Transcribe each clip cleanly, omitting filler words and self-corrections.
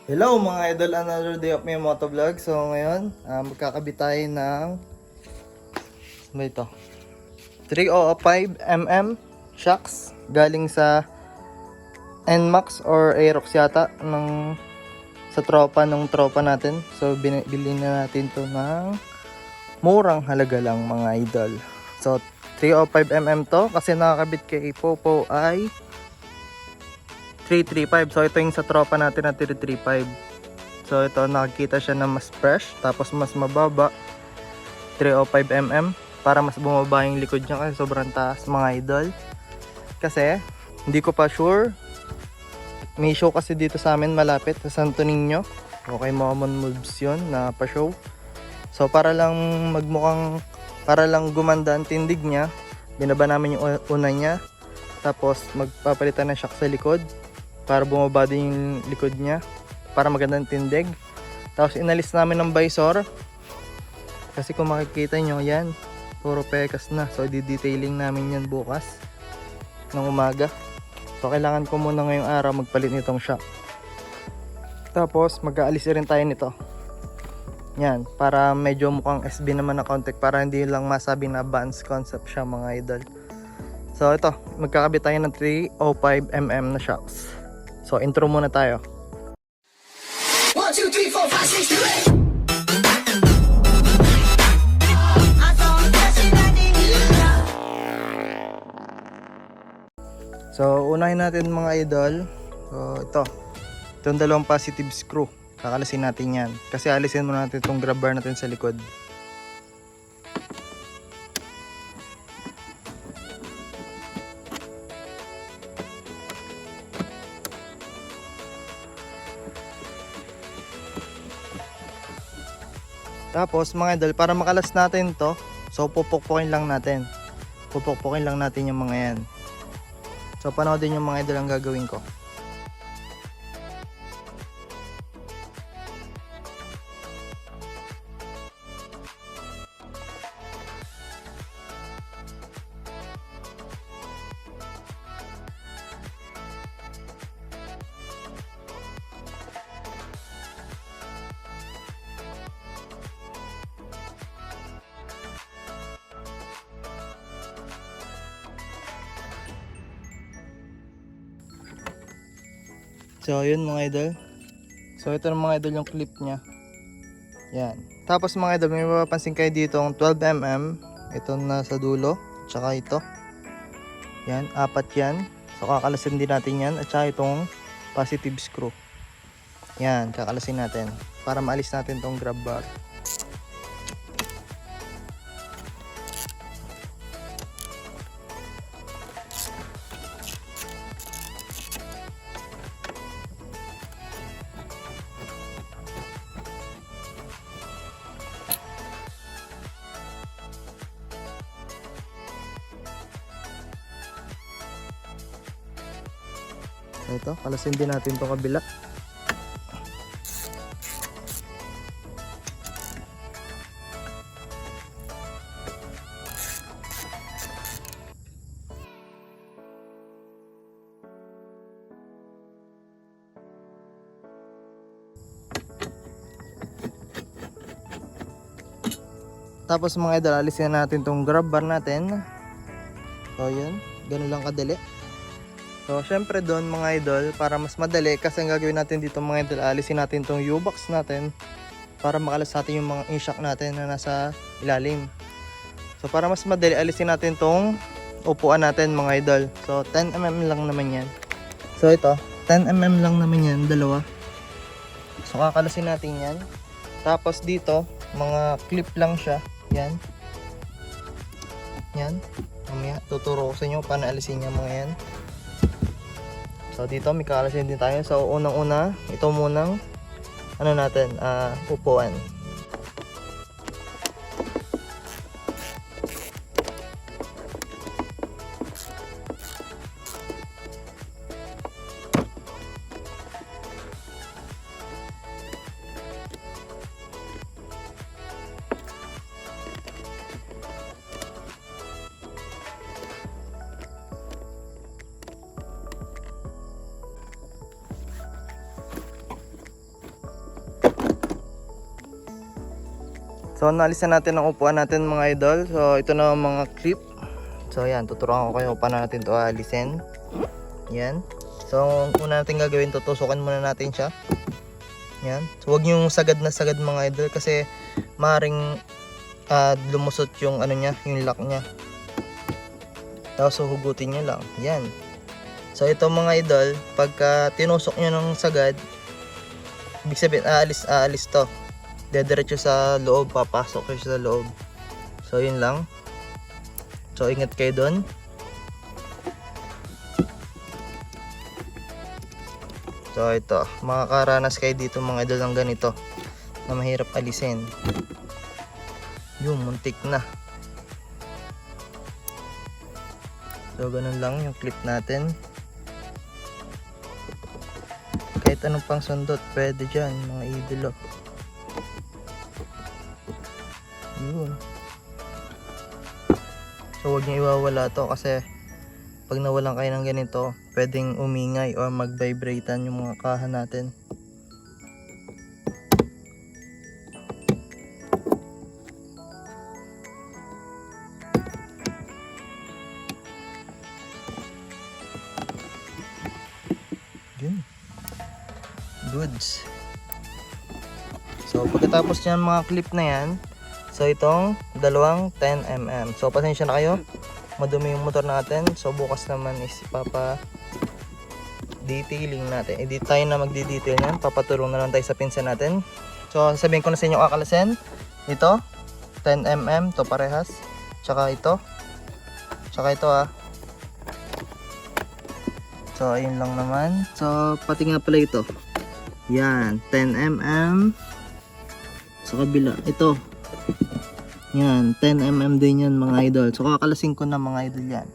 Hello mga idol, another day of my motovlog. So ngayon, magkakabit tayo ng ano ito? 305mm shocks galing sa NMAX or Aerox yata sa tropa natin. So binili na natin to ng murang halaga lang mga idol. So 305mm to kasi nakakabit kay Popo ay 335. So ito yung sa tropa natin na 335. So ito nakikita siya na mas fresh tapos mas mababa 305mm para mas bumaba yung likod niya kasi sobrang taas mga idol. Kasi hindi ko pa sure. May show kasi dito sa amin malapit sa Santo Niño. Okay, Momon Moves yun na pa-show. So para lang gumanda ang tindig niya, binaba namin yung una niya. Tapos magpapalitan ng shock sa likod para bumaba din yung likod niya para magandang tindig. Tapos inalis namin ng visor kasi kung makikita nyo yan puro pekas na. So di-detailing namin yan bukas ng umaga. So kailangan ko muna ngayong araw magpalit nitong shock. Tapos mag-aalis rin tayo nito yan para medyo mukhang SB naman na contact para hindi lang masabi na Vans concept siya mga idol. So ito, magkakabit tayo ng 305mm na shocks. So intro muna tayo. 1, 2, 3, 4, 5, 6, 7. So unahin natin mga idol. So itong dalawang positive screw. Kakalasin natin yan. Kasi alisin muna natin itong grab bar natin sa likod. Tapos mga idol, para makalas natin to, so pupukpukin lang natin. Pupukpukin lang natin yung mga yan. So panoodin yung mga idol ang gagawin ko. So yun mga idol. So ito ng mga idol yung clip nya. Yan. Tapos mga idol, may mapapansin kayo dito ang 12mm. Ito na sa dulo. Tsaka ito. Yan, apat yan. So kakalasin din natin yan. At saka itong positive screw. Yan, kakalasin natin. Para maalis natin itong grab bar. So ito, kalasin din natin itong kabila. Tapos mga idol, alisin natin itong grab bar natin. So yun, ganun lang kadali. So syempre doon mga idol, para mas madali, kasi ang gagawin natin dito mga idol, alisin natin itong U-box natin para makalas natin yung mga in-shock natin na nasa ilalim. So para mas madali, alisin natin itong upuan natin mga idol. So 10mm lang naman yan. So ito, 10mm lang naman yan, dalawa. So kakalasin natin yan. Tapos dito, mga clip lang siya. Yan. Yan. Mamaya tuturo ko sa inyo paano alisin yung mga yan. So dito may kakalasin din tayo. So unang-una, ito munang ano natin, upuan. So naalisan natin ang upuan natin mga idol. So ito na ang mga clip. So yan, tuturuan ko kayo paano natin ito aalisin. Yan. So una natin gagawin, tutusukan muna natin siya. Yan. So huwag yung sagad na sagad mga idol kasi maring lumusot yung ano niya, yung lock niya. Tapos huhugutin niyo lang. Yan. So ito mga idol, pagka tinusok niyo ng sagad, ibig sabihin aalis to. Dediretso sa loob, papasok kayo sa loob. So yun lang. So ingat kayo doon. So ito, makakaranas kayo dito mga idol ng ganito na mahirap alisin. Yung muntik na. So ganun lang yung clip natin. Kahit anong pang sundot pwede dyan mga idolo. Yun. So huwag niyo iwawala to kasi pag nawalan kayo ng ganito pwedeng umingay or mag-vibratean yung mga kaha natin. Yun. Goods. So pagkatapos niyan mga clip na yan, so itong dalawang 10mm. So pasensya na kayo, madumi yung motor natin. So bukas naman is detailing natin. Hindi tayo na magdi-detail yan, papatulong na lang tayo sa pinsan natin. So sabihin ko na sa inyo kakalasin. Ito 10mm to parehas. Tsaka ito So ayun lang naman. So pati nga pala ito. Yan 10mm sa kabila. Ito yan, 10mm din yan mga idol. So kakalasin ko na mga idol yan.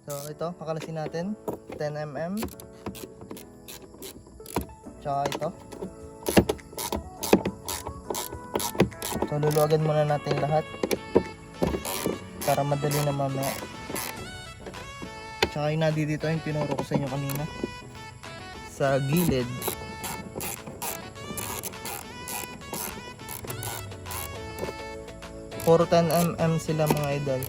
So ito, kakalasin natin 10mm. Tsaka ito. So luluwagan muna natin lahat para madali na mamaya. Tsaka yung dito yung tinuro ko sa inyo kanina sa gilid. Puro 10mm sila mga idol.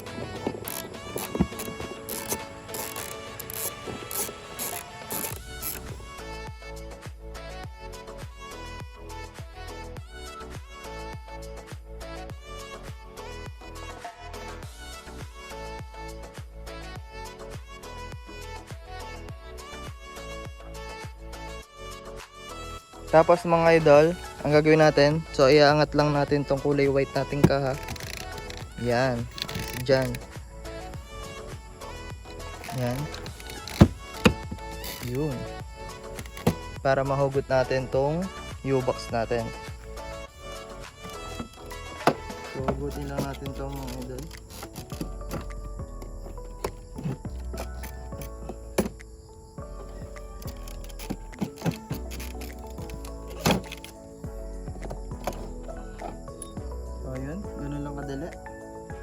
Tapos mga idol, ang gagawin natin, so iaangat lang natin tong kulay white nating kaha. Yan, dyan. Yan. Yun. Para mahugot natin tong U-box natin. So hugutin lang natin tong mga idol.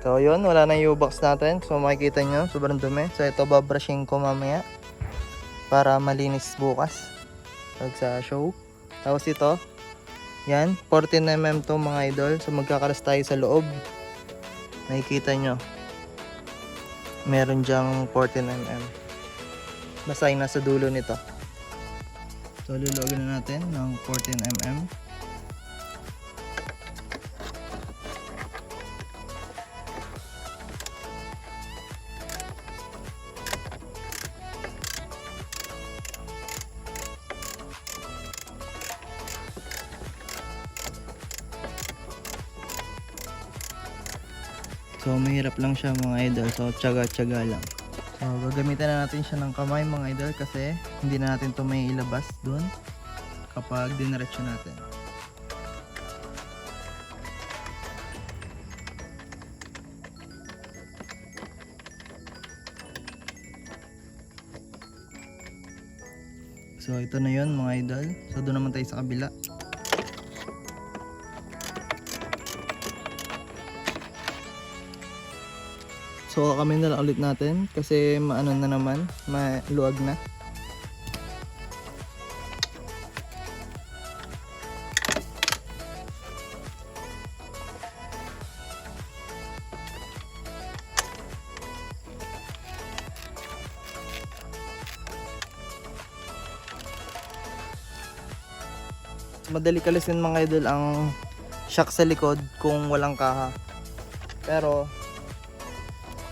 So yun, wala na yung U-box natin. So makikita nyo, sobrang dumi. So ito babrushing ko mamaya para malinis bukas pag sa show. Tapos ito, yan, 14mm to mga idol. So magkakalas tayo sa loob. Makikita nyo, meron dyang 14mm. Basta yung nasa dulo nito. So luluagin na natin ng 14mm. So mahirap lang siya mga idol. So tiyaga-tiyaga lang. So gagamitan na natin siya ng kamay mga idol kasi hindi na natin ito may ilabas doon kapag diniretso natin. So ito na yun mga idol. So doon naman tayo sa kabila. So kami na lang ulit natin kasi maano na naman, maluwag na. madali kalisin mga idol ang shock sa likod kung walang kaha. Pero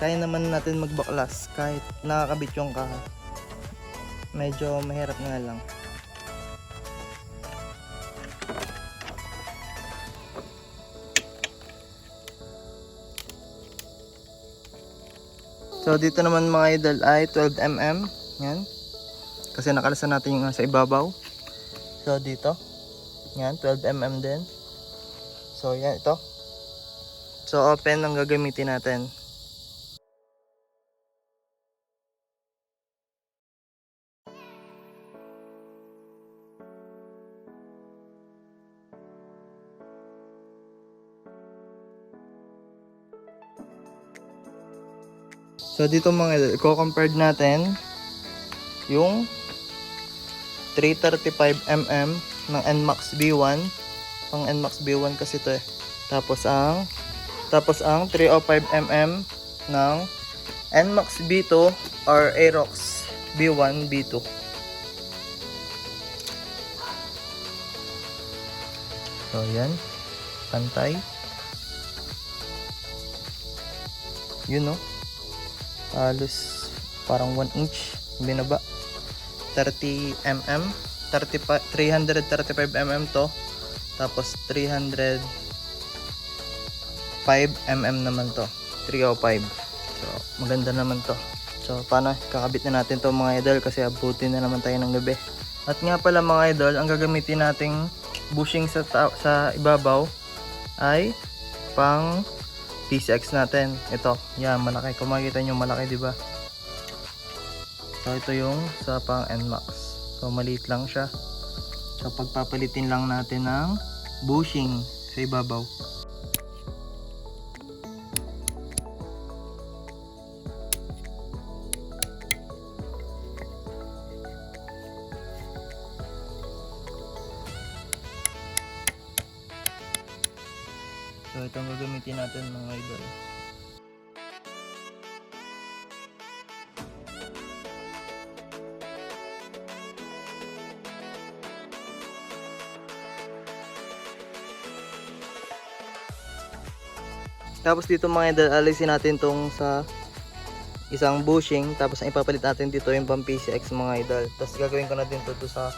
kaya naman natin magbaklas kahit nakakabit yung kaha. Medyo mahirap nga lang. So dito naman mga idol ay 12mm. Yan. Kasi nakalasan natin yung sa ibabaw. So dito. Yan, 12mm din. So yan ito. So open ang gagamitin natin. So dito mga idol, i-compare natin yung 335mm ng NMAX B1. Pang NMAX B1 kasi ito eh. Tapos ang 305mm ng NMAX B2 or Aerox B1 B2. So yan, pantay. Yun no. Halos parang 1 inch binaba. 30mm 335mm to, tapos 305mm naman to, 305. So maganda naman to. So paano, kakabit na natin to mga idol kasi abutin na naman tayo ng gabi. At nga pala mga idol, ang gagamitin nating bushing sa ibabaw ay pang PCX natin. Ito, yan, malaki. Kung makikita nyo, malaki, di ba? So, ito yung sa pang NMAX. So, maliit lang siya. So, pagpapalitin lang natin ng bushing sa ibabaw. So, itong gagamitin natin mga idol. Tapos dito mga idol, alisin natin tong sa isang bushing. Tapos ang ipapalit natin dito yung pang PCX mga idol. Tapos gagawin ko na din to sa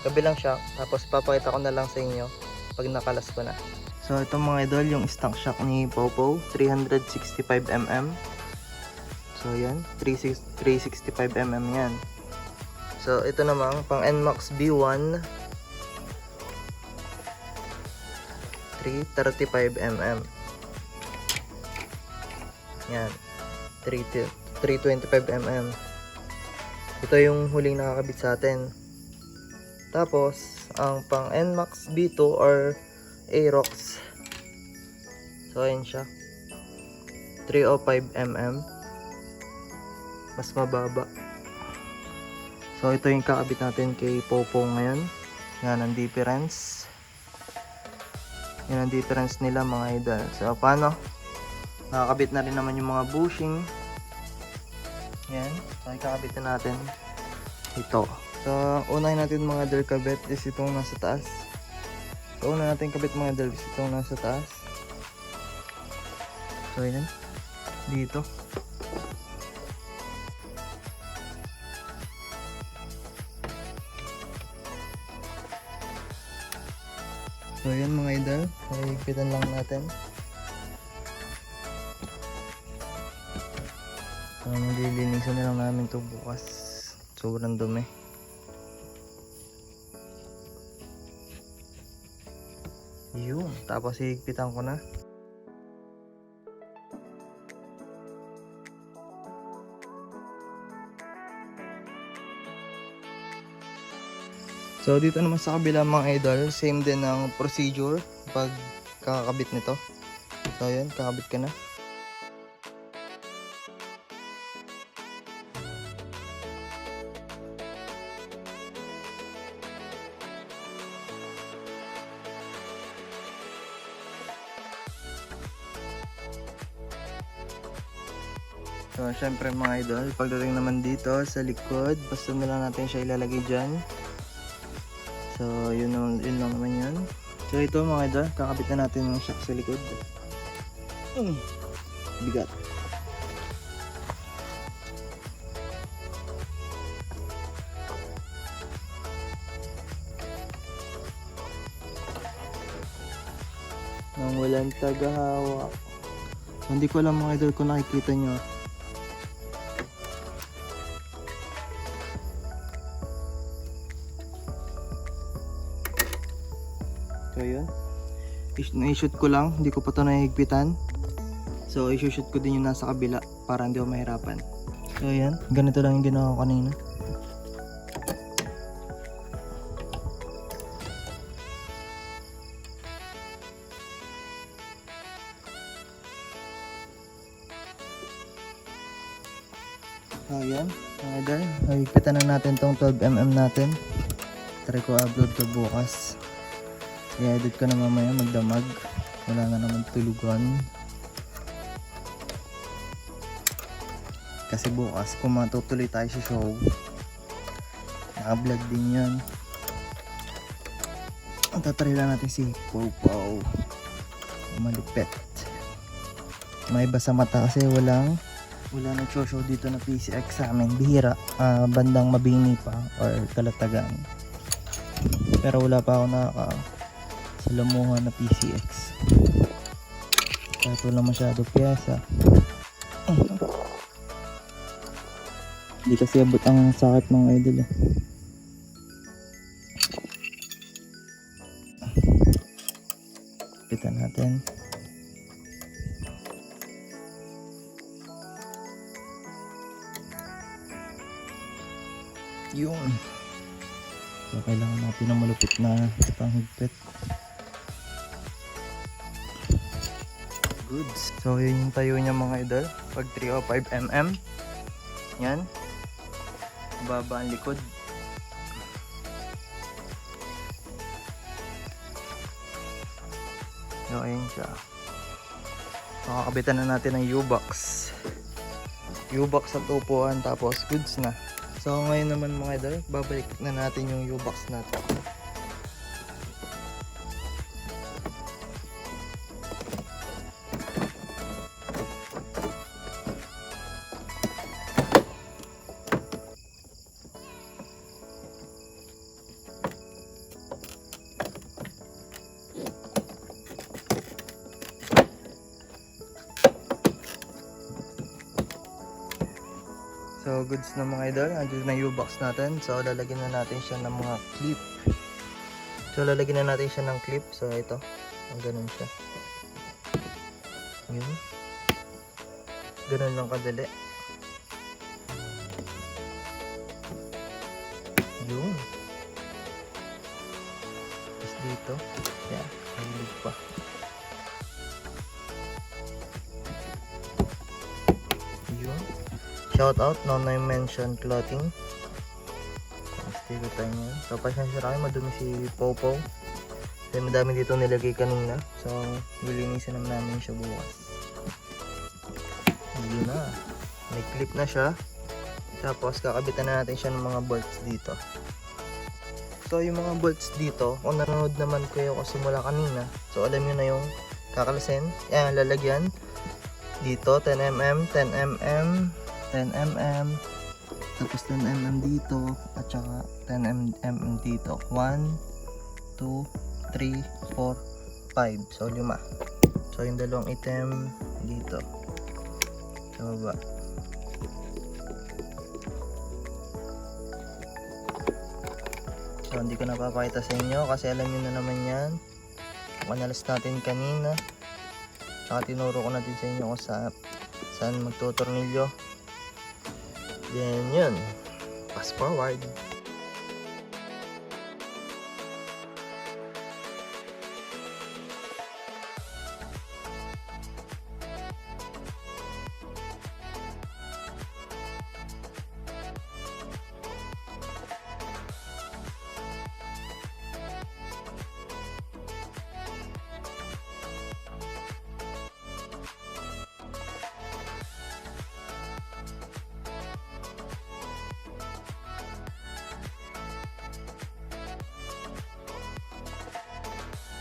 kabilang shock. Tapos ipapakita ko na lang sa inyo pag nakalas ko na. So ito mga idol, yung stock shock ni Popo, 365mm. So yan, 365mm yan. So ito namang pang NMAX B1, 335mm. Yan, 325mm. Ito yung huling nakakabit sa atin. Tapos ang pang NMAX B2 or Aerox, so ayan siya, 305mm, mas mababa. So ito yung kakabit natin kay Popo ngayon. Yan ang difference. Yan ang difference nila mga idol. So paano, nakakabit na rin naman yung mga bushing. Yan, so ikakabit na natin ito. So unahin natin mga idol kabit is itong nasa taas. So una natin kabit mga idol is itong nasa taas. So yan, dito. So yan mga idol, higpitan lang natin. So maglilinisan na lang namin to bukas. Sobrang dumi. Yun, tapos higpitan ko na. So dito naman sa kabila mga idol, same din ang procedure pag kakabit nito. So yun, kakabit ka na. So syempre mga idol, pagdating naman dito sa likod, basta na lang natin siya ilalagay dyan So, yun lang naman yan. So, ito mga idol, kakabit na natin yung shock sa likod. Bigat. Nang walang tagahawak. So, hindi ko alam mga idol kung nakikita nyo. So yun, na-shoot ko lang, hindi ko pa ito nahihigpitan. So i-shoot ko din yung nasa kabila para hindi ako mahirapan. So yan, ganito lang yung ginawa ko kanina. So yan, mga idol, higpitan na natin tong 12mm natin. Try ko upload to bukas. I-edit ko na mamaya magdamag. Wala na naman tulugan. Kasi bukas kung matutuloy tayo sa show, naka-vlog din yan. Tatry lang natin si Pow Pow. Malupit. May iba sa mata kasi wala nag-show dito na PCX sa amin. Bihira. Bandang Mabini pa or Kalatagan. Pero wala pa ako sa lamuhan na PCX. Kahit wala masyado pyesa. Hindi kasi abot ang sakit mga idol eh. Pitan natin. Yun. So kailangan natin ng malupit na panghigpit. Goods. So yun yung tayo niya mga idol. Pag 305mm. Yan. Baba ang likod. So ayun siya. Makakabitan na natin ng U-box. U-box at upuan tapos goods na. So ngayon naman mga idol, babalik na natin yung U-box natin. So goods na mga idol, andito na yung U-box natin. So lalagyan na natin siya ng mga clip. So lalagyan na natin siya ng clip. So ito, ang ganun siya. Yun. Ganun lang kadali. Yun. Tapos dito, yan, mahilig pa. Yun. Shout out, no name mention clothing. Sticker tayo ngayon. So pasensya na kayo, madumi si Popo. Kasi madami dito nilagay kanina. So lilinisin naman namin siya bukas. Yun na. May clip na siya. Tapos kakabitan na natin siya ng mga bolts dito. So yung mga bolts dito, kung nanonood naman kayo ko simula kanina, so alam nyo na yung kakalasin. Yan, lalagyan. Dito 10mm, 10mm, 10mm, tapos 10mm dito, at saka 10mm dito. 1, 2, 3, 4, 5. So 5. So yung dalawang item dito sa baba. So hindi ko napapakita sa inyo kasi alam niyo na naman yan. Manalas natin kanina. Tsaka tinuro ko na din sa inyo kung saan magtutornilyo. Then yun, fast forward.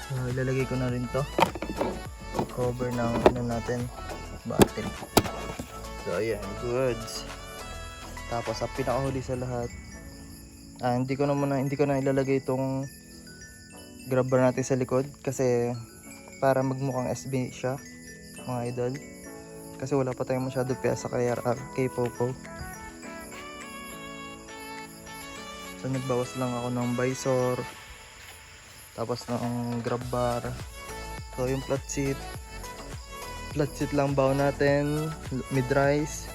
So, ilalagay ko na rin to. Cover ng ano natin, battery. So, ayan, goods. Tapos, ang pinakahuli sa lahat, hindi ko na ilalagay itong grab bar natin sa likod kasi para magmukhang SB siya, mga idol. Kasi wala pa tayong masyado pyesa kay RR, kay Popo. So, nagbawas lang ako ng visor, tapos ng grab bar. So, yung flat seat lang baw natin, mid-rise,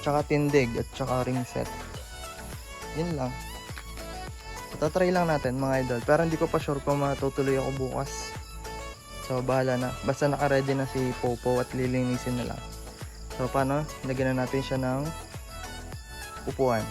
tsaka tindig at tsaka ring set. Yun lang. Tatry lang natin mga idol, pero hindi ko pa sure kung matutuloy ako bukas. So bahala na, basta naka-ready na si Popo at lilinisin na lang. So paano? Lagyan na natin siya ng upuan.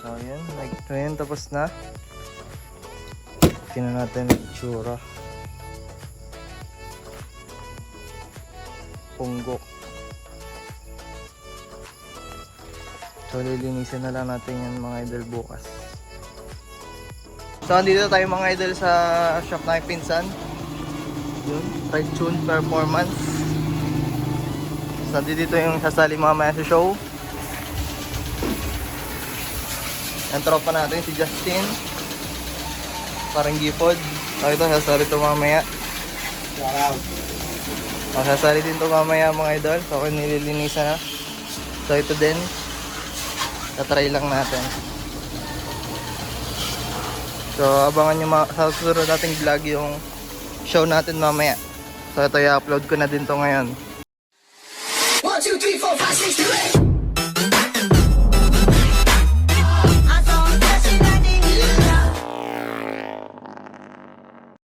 So ayan, tapos na. Tingnan natin ang itsura. Punggok. So lilinisin na lang natin yan mga idol bukas. So andito tayo mga idol sa shop na pinsan. Yun, Ride Tune Performance. So dito yung sasali mamaya sa show. Ang tropa natin si Justin, parang gipod. So ito, sasali ito mamaya. Sasali din ito mamaya mga idol. So ako nililinisan na. So ito din, tatry lang natin. So abangan nyo sa susunod nating vlog yung show natin mamaya. So ito, i-upload ko na din to ngayon. 1, 2, 3, 4, 5, 6, 7, 8.